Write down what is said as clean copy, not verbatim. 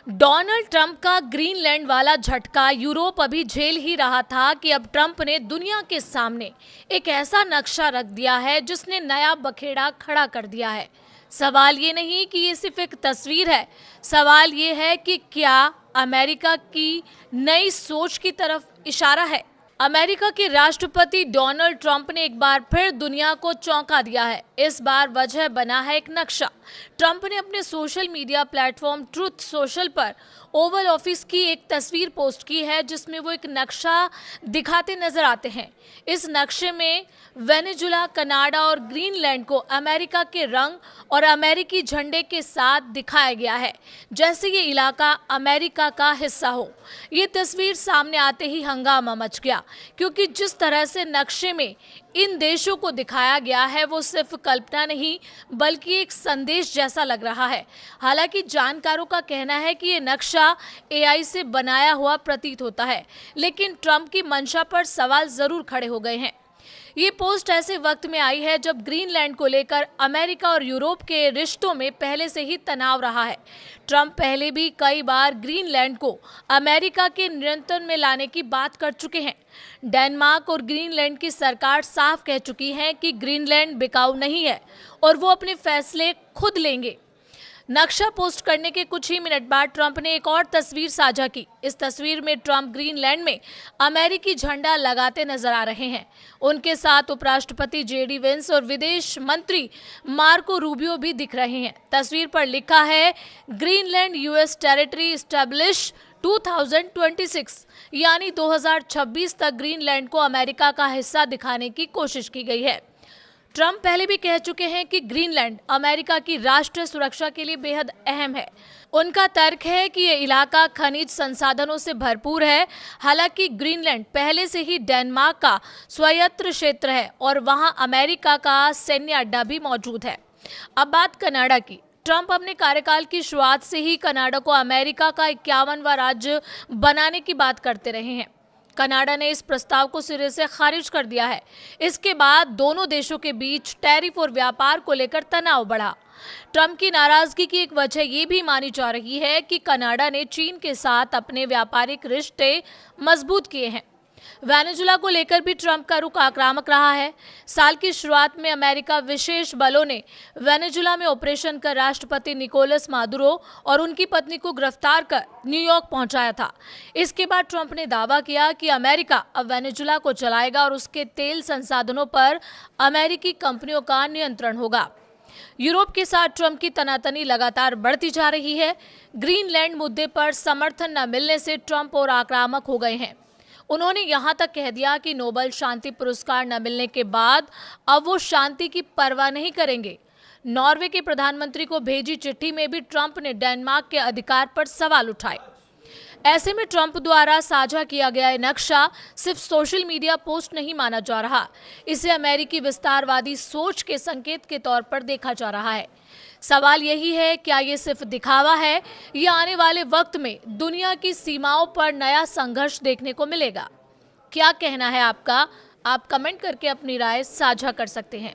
Donald Trump का Greenland वाला झटका यूरोप अभी झेल ही रहा था कि अब ट्रंप ने दुनिया के सामने एक ऐसा नक्शा रख दिया है जिसने नया बखेड़ा खड़ा कर दिया है। सवाल ये नहीं कि ये सिर्फ एक तस्वीर है, सवाल ये है कि क्या अमेरिका की नई सोच की तरफ इशारा है। अमेरिका के राष्ट्रपति डोनाल्ड ट्रंप ने एक बार फिर दुनिया को चौंका दिया है। इस बार वजह बना है एक नक्शा। ट्रंप ने अपने social media platform truth social पर ओवल ऑफिस की एक तस्वीर पोस्ट की है जिसमें वो एक नक्शा दिखाते नजर आते हैं। इस नक्शे में वेनेजुला, कनाडा और ग्रीनलैंड को अमेरिका के रंग और अमेरिकी झंडे के साथ दिखाया गया है, जैसे ये इलाका अमेरिका का हिस्सा हो। ये तस्वीर सामने आते ही हंगामा मच गया, क्योंकि जिस तरह से नक्शे में इन देशों को दिखाया गया है वो सिर्फ कल्पना नहीं बल्कि एक संदेश जैसा लग रहा है। हालांकि जानकारों का कहना है कि ये नक्शा एआई से बनाया हुआ प्रतीत होता है, लेकिन ट्रंप की मंशा पर सवाल जरूर खड़े हो गए हैं। ये पोस्ट ऐसे वक्त में आई है जब ग्रीनलैंड को लेकर अमेरिका और यूरोप के रिश्तों में पहले से ही तनाव रहा है। ट्रंप पहले भी कई बार ग्रीनलैंड को अमेरिका के नियंत्रण में लाने की बात कर चुके हैं। डेनमार्क और ग्रीनलैंड की सरकार साफ कह चुकी है कि ग्रीनलैंड बिकाऊ नहीं है और वो अपने फैसले खुद लेंगे। नक्शा पोस्ट करने के कुछ ही मिनट बाद ट्रंप ने एक और तस्वीर साझा की। इस तस्वीर में ट्रंप ग्रीनलैंड में अमेरिकी झंडा लगाते नजर आ रहे हैं। उनके साथ उपराष्ट्रपति जेडी वेंस और विदेश मंत्री मार्को रूबियो भी दिख रहे हैं। तस्वीर पर लिखा है ग्रीनलैंड यूएस टेरिटरी एस्टैब्लिश 2026, यानी 2026 तक ग्रीनलैंड को अमेरिका का हिस्सा दिखाने की कोशिश की गई है। ट्रंप पहले भी कह चुके हैं कि ग्रीनलैंड अमेरिका की राष्ट्रीय सुरक्षा के लिए बेहद अहम है। उनका तर्क है कि ये इलाका खनिज संसाधनों से भरपूर है। हालांकि ग्रीनलैंड पहले से ही डेनमार्क का स्वायत्त क्षेत्र है और वहां अमेरिका का सैन्य अड्डा भी मौजूद है। अब बात कनाडा की। ट्रंप अपने कार्यकाल की शुरुआत से ही कनाडा को अमेरिका का 51वां राज्य बनाने की बात करते रहे हैं। कनाडा ने इस प्रस्ताव को सिरे से खारिज कर दिया है। इसके बाद दोनों देशों के बीच टैरिफ और व्यापार को लेकर तनाव बढ़ा। ट्रंप की नाराजगी की एक वजह ये भी मानी जा रही है कि कनाडा ने चीन के साथ अपने व्यापारिक रिश्ते मजबूत किए हैं। वेनेजुला को लेकर भी ट्रंप का रुख आक्रामक रहा है। साल की शुरुआत में अमेरिका विशेष बलों ने वेनेजुला में ऑपरेशन कर राष्ट्रपति निकोलस मादुरो और उनकी पत्नी को गिरफ्तार कर न्यूयॉर्क पहुंचाया था। इसके बाद ट्रंप ने दावा किया कि अमेरिका अब वेनेजुला को चलाएगा और उसके तेल संसाधनों पर अमेरिकी कंपनियों का नियंत्रण होगा। यूरोप के साथ ट्रंप की तनातनी लगातार बढ़ती जा रही है। ग्रीनलैंड मुद्दे पर समर्थन न मिलने से ट्रंप और आक्रामक हो गए हैं। उन्होंने यहां तक कह दिया कि नोबेल शांति पुरस्कार न मिलने के बाद अब वो शांति की परवाह नहीं करेंगे। नॉर्वे के प्रधानमंत्री को भेजी चिट्ठी में भी ट्रंप ने डेनमार्क के अधिकार पर सवाल उठाए। ऐसे में ट्रंप द्वारा साझा किया गया नक्शा सिर्फ सोशल मीडिया पोस्ट नहीं माना जा रहा, इसे अमेरिकी विस्तारवादी सोच के संकेत के तौर पर देखा जा रहा है। सवाल यही है, क्या ये सिर्फ दिखावा है या आने वाले वक्त में दुनिया की सीमाओं पर नया संघर्ष देखने को मिलेगा? क्या कहना है आपका? आप कमेंट करके अपनी राय साझा कर सकते हैं।